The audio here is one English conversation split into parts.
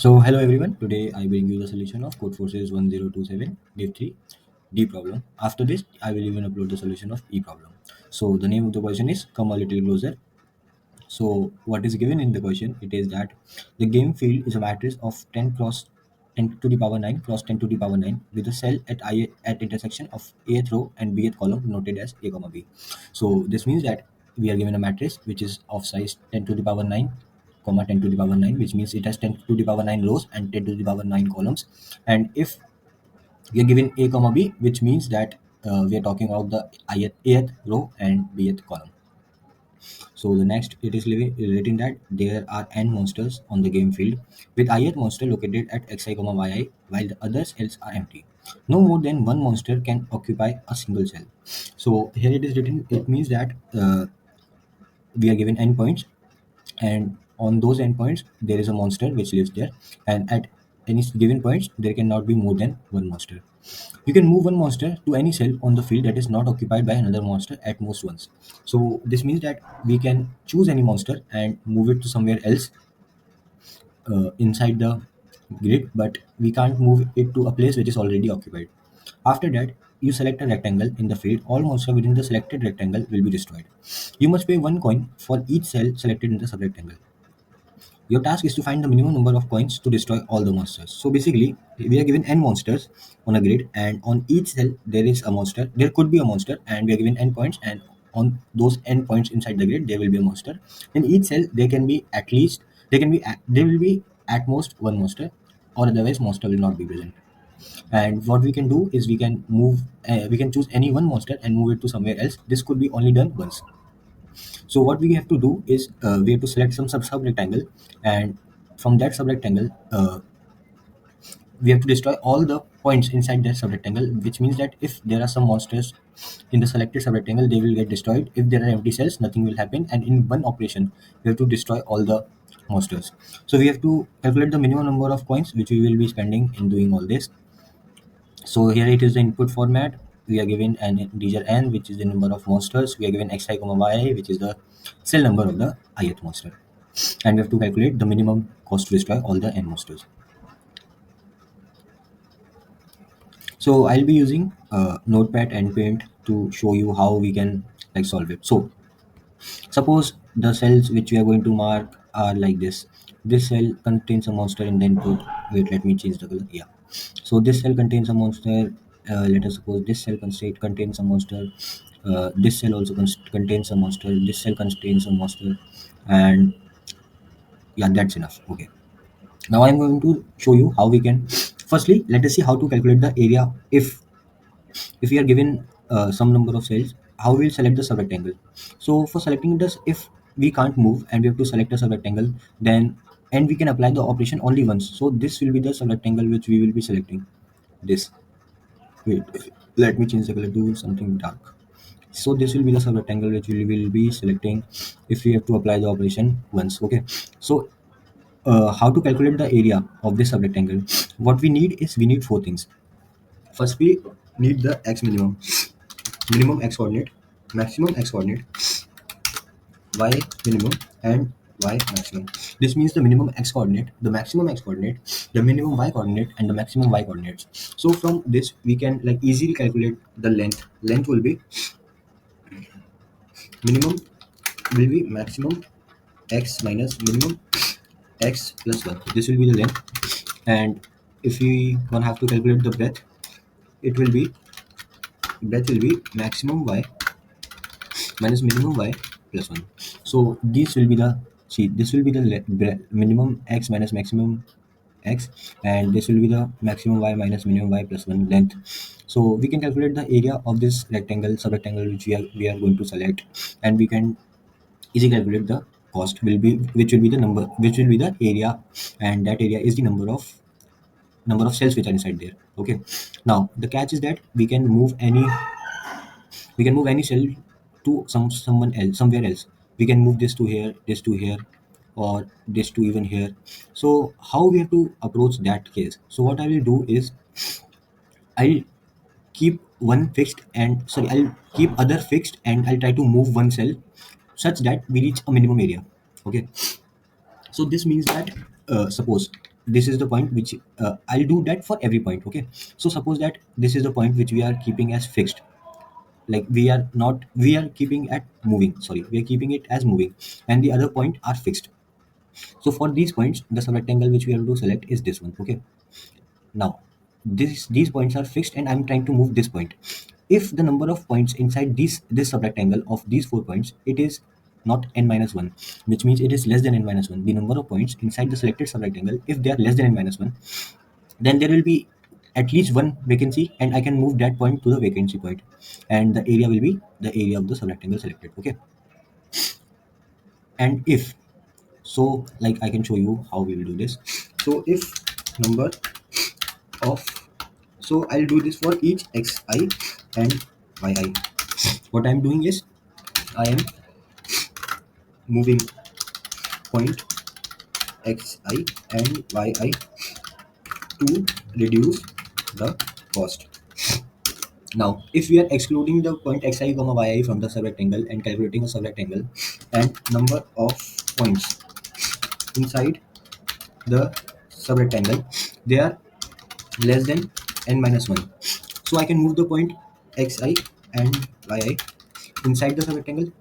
Hello everyone. Today I bring you the solution of Codeforces 1027 Div 3 D problem. After this, I will even upload the solution of E problem. So, the name of the question is Come a Little Closer. So, what is given in the question? It is that the game field is a matrix of 10 cross 10 to the power 9 cross 10 to the power 9 with a cell at I at intersection of Ath row and Bth column noted as A comma B. So, this means that we are given a matrix which is of size 10 to the power 9 comma 10 to the power 9, which means it has 10 to the power 9 rows and 10 to the power 9 columns. And if we are given A comma B, which means that we are talking about the ith row and bth column. So the next it is written that there are n monsters on the game field with ith monster located at xi comma yi while the others else are empty. No more than one monster can occupy a single cell. So here it is written. It means that we are given n points, and on those endpoints there is a monster which lives there, and at any given points there cannot be more than one monster. You can move one monster to any cell on the field that is not occupied by another monster at most once. So this means that we can choose any monster and move it to somewhere else inside the grid, but we can't move it to a place which is already occupied. After that, you select a rectangle in the field. All monsters within the selected rectangle will be destroyed. You must pay one coin for each cell selected in the subrectangle. Your task is to find the minimum number of coins to destroy all the monsters. So basically, we are given n monsters on a grid, and on each cell there is a monster. There could be a monster, and we are given n points, and on those n points inside the grid, there will be a monster. In each cell, there can be at least there will be at most one monster, or otherwise monster will not be present. And what we can do is we can choose any one monster and move it to somewhere else. This could be only done once. So what we have to do is we have to select some sub rectangle, and from that sub rectangle, we have to destroy all the points inside that sub rectangle. Which means that if there are some monsters in the selected sub rectangle, they will get destroyed. If there are empty cells, nothing will happen. And in one operation, we have to destroy all the monsters. So we have to calculate the minimum number of coins which we will be spending in doing all this. So here it is the input format. We are given an integer n, which is the number of monsters. We are given xi comma yi, which is the cell number of the ith monster, and we have to calculate the minimum cost to destroy all the n monsters. So I'll be using Notepad and Paint to show you how we can like solve it. So suppose the cells which we are going to mark are like this. This cell contains a monster in the input. Wait, let me change the color. Yeah. So this cell contains a monster. Let us suppose this cell contains a monster. This cell also contains a monster. This cell contains a monster, and yeah, that's enough. Okay. Now I'm going to show you how we can. Firstly, let us see how to calculate the area if we are given some number of cells. How we'll select the subrectangle. So for selecting this, if we can't move and we have to select a subrectangle, then and we can apply the operation only once. So this will be the subrectangle which we will be selecting. This. Wait, let me change the color to something dark. So this will be the subrectangle which we will be selecting if we have to apply the operation once. Okay. So how to calculate the area of this subrectangle? What we need is we need four things. First, we need the x minimum x coordinate, maximum x coordinate, y minimum, and y maximum. This means the minimum x coordinate, the maximum x coordinate, the minimum y coordinate, and the maximum y coordinates. So from this we can like easily calculate the length. Length will be minimum will be maximum x minus minimum x plus 1. This will be the length. And if we gonna have to calculate the breadth will be maximum y minus minimum y plus 1. So this will be the this will be the minimum x minus maximum x, and this will be the maximum y minus minimum y plus 1 length. So we can calculate the area of this rectangle subrectangle which we are going to select, and we can easily calculate the cost will be which will be the number which will be the area, and that area is the number of cells which are inside there. Okay, now the catch is that we can move any cell to someone else somewhere else. We can move this to here, or this to even here. So how we have to approach that case? So what I will do is I'll keep one fixed, and sorry, I'll keep other fixed, and I'll try to move one cell such that we reach a minimum area. Okay. So this means that suppose this is the point which I'll do that for every point. Okay, so suppose that this is the point which we are keeping as fixed, like we are keeping at moving, sorry, we are keeping it as moving, and the other point are fixed. So for these points, the subrectangle which we have to select is this one. Okay, now these points are fixed and I'm trying to move this point. If the number of points inside this subrectangle of these 4 points, it is not n minus 1, which means it is less than n minus 1, the number of points inside the selected subrectangle, if they are less than n minus 1, then there will be at least one vacancy and I can move that point to the vacancy point, and the area will be the area of the subrectangle selected. Okay, and if so, like I can show you how we will do this. So if number of, so I'll do this for each xi and yi. What I'm doing is I am moving point xi and yi to reduce the cost. Now, if we are excluding the point xi comma yi from the subrectangle and calculating a subrectangle, and number of points inside the subrectangle, they are less than n minus 1. So I can move the point xi and yi inside the subrectangle.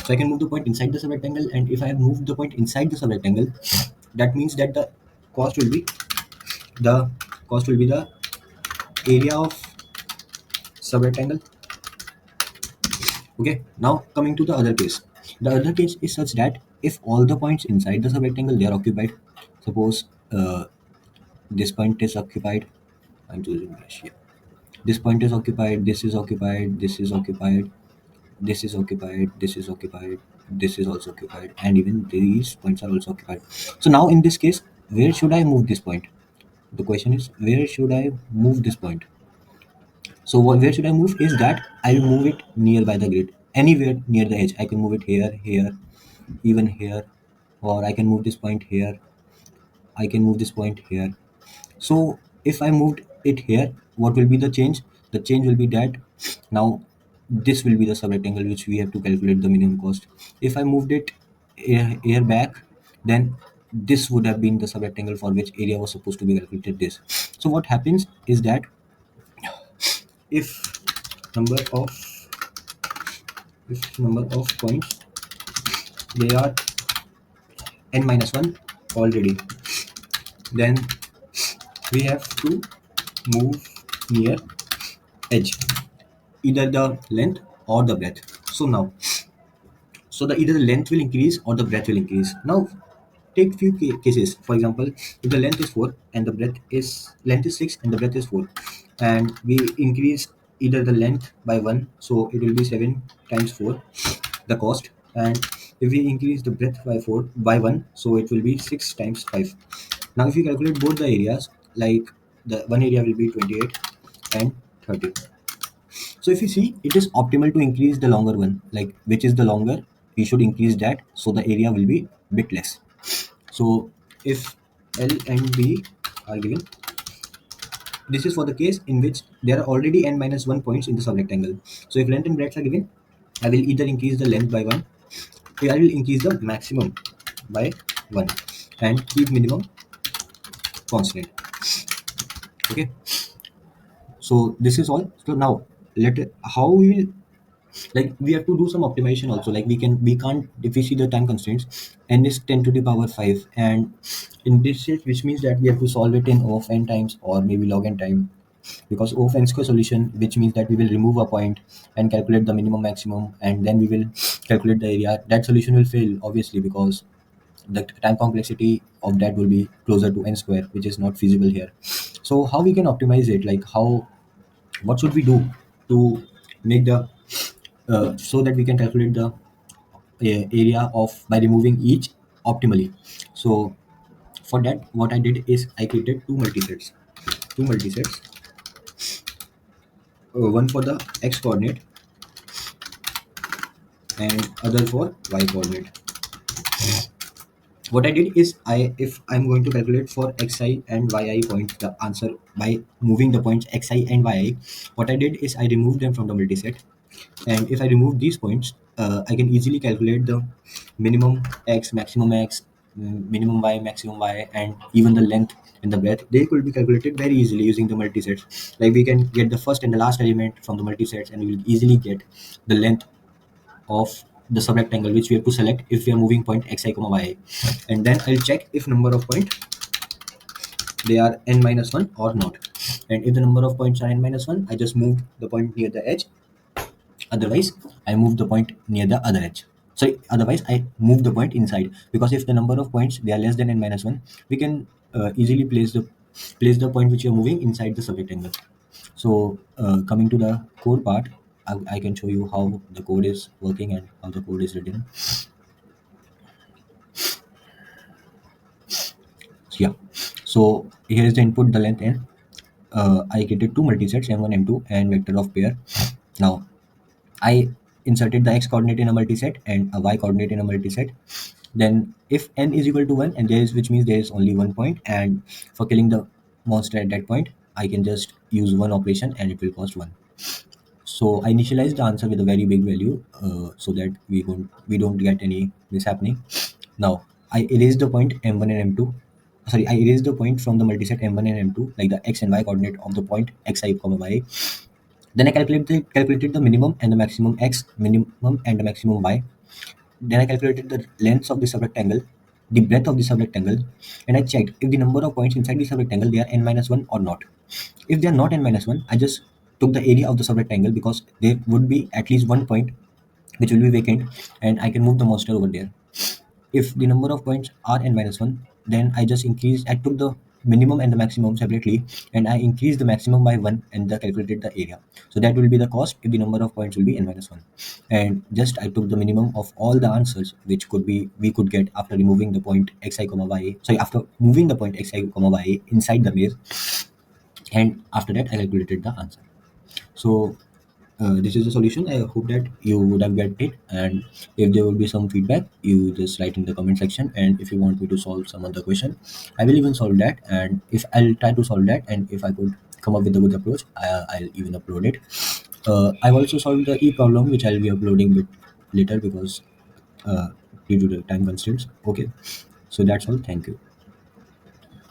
So I can move the point inside the subrectangle, and if I have moved the point inside the subrectangle, that means that cost will be the cost will be the area of subrectangle. Okay, now coming to the other case. The other case is such that if all the points inside the subrectangle they are occupied, suppose this point is occupied. I'm choosing brush here. This point is occupied. This is occupied. This is occupied. This is occupied. This is occupied. This is also occupied, and even these points are also occupied. So now in this case, where should I move this point? The question is, where should I move this point? So where should I move is that I'll move it nearby the grid, anywhere near the edge. I can move it here, here, even here, or I can move this point here. I can move this point here. So if I moved it here, what will be the change? The change will be that now this will be the subrectangle which we have to calculate the minimum cost. If I moved it here back, then this would have been the subrectangle for which area was supposed to be calculated this. So what happens is that if number of number of points they are n minus 1 already, then we have to move near edge, either the length or the breadth. So now, so the either the length will increase or the breadth will increase. Now take few cases. For example, if the length is 4 and the breadth is length is 6 and the breadth is 4, and we increase either the length by 1, so it will be 7 times 4 the cost, and if we increase the breadth by 4 by 1, so it will be 6 times 5. Now if you calculate both the areas, like the one area will be 28 and 30. So if you see, it is optimal to increase the longer one, like which is the longer, we should increase that so the area will be bit less. So if L and B are given, this is for the case in which there are already n minus 1 points in the subrectangle. So if length and breadth are given, I will either increase the length by 1, I will increase the maximum by 1 and keep minimum constant. Okay, so this is all. So now how we will, like we have to do some optimization also, like we can't, if we see the time constraints, n is 10 to the power 5, and in this case, which means that we have to solve it in O of n times or maybe log n time, because O of n square solution, which means that we will remove a point and calculate the minimum maximum, and then we will calculate the area. That solution will fail obviously, because the time complexity of that will be closer to n square, which is not feasible here. So how we can optimize it, like how, what should we do to make the so that we can calculate the area of by removing each optimally. So for that, what I did is I created two multisets, one for the x coordinate and other for y coordinate. What I did is if I'm going to calculate for xi and yi point the answer by moving the points xi and yi, what I did is I removed them from the multiset, and if I remove these points, I can easily calculate the minimum x, maximum x, minimum y, maximum y, and even the length and the breadth, they could be calculated very easily using the multisets. Like we can get the first and the last element from the multisets, and we will easily get the length of the subrectangle which we have to select if we are moving point xi comma yi. And then I'll check if number of points they are n minus 1 or not. And if the number of points are n minus 1, I just move the point near the edge. Otherwise, I move the point near the other edge. Sorry, otherwise I move the point inside, because if the number of points they are less than n minus 1, we can easily place the point which you are moving inside the subrectangle. So coming to the code part, I can show you how the code is working and how the code is written. So, yeah. So here is the input, the length n. I created two multisets m1 m2 and vector of pair. Now I inserted the x coordinate in a multiset and a y coordinate in a multiset. Then if n is equal to 1, and there is, which means there is only one point, and for killing the monster at that point, I can just use one operation and it will cost 1. So I initialize the answer with a very big value, so that we don't get any mishappening. Now I erase the point m1 and m2. Sorry, I erase the point from the multiset m1 and m2, like the x and y coordinate of the point xi comma y. Then I calculated the minimum and the maximum x, minimum and the maximum y. Then I calculated the lengths of the subrectangle, the breadth of the subrectangle, and I checked if the number of points inside the subrectangle they are n minus 1 or not. If they are not n minus 1, I just took the area of the subrectangle, because there would be at least one point which will be vacant, and I can move the monster over there. If the number of points are n minus 1, then I took the minimum and the maximum separately, and I increased the maximum by 1 and calculated the area. So that will be the cost if the number of points will be n minus 1. And just I took the minimum of all the answers which we could get after removing the point xi comma y. Sorry, after moving the point xi comma y inside the maze, and after that I calculated the answer. So this is the solution. I hope that you would have get it, and if there will be some feedback, you just write in the comment section. And if you want me to solve some other question, I will even solve that. And if I'll try to solve that, and if I could come up with a good approach, I'll even upload it. I've also solved the e problem, which I'll be uploading bit later, because uh, due to the time constraints. Okay, so that's all. Thank you.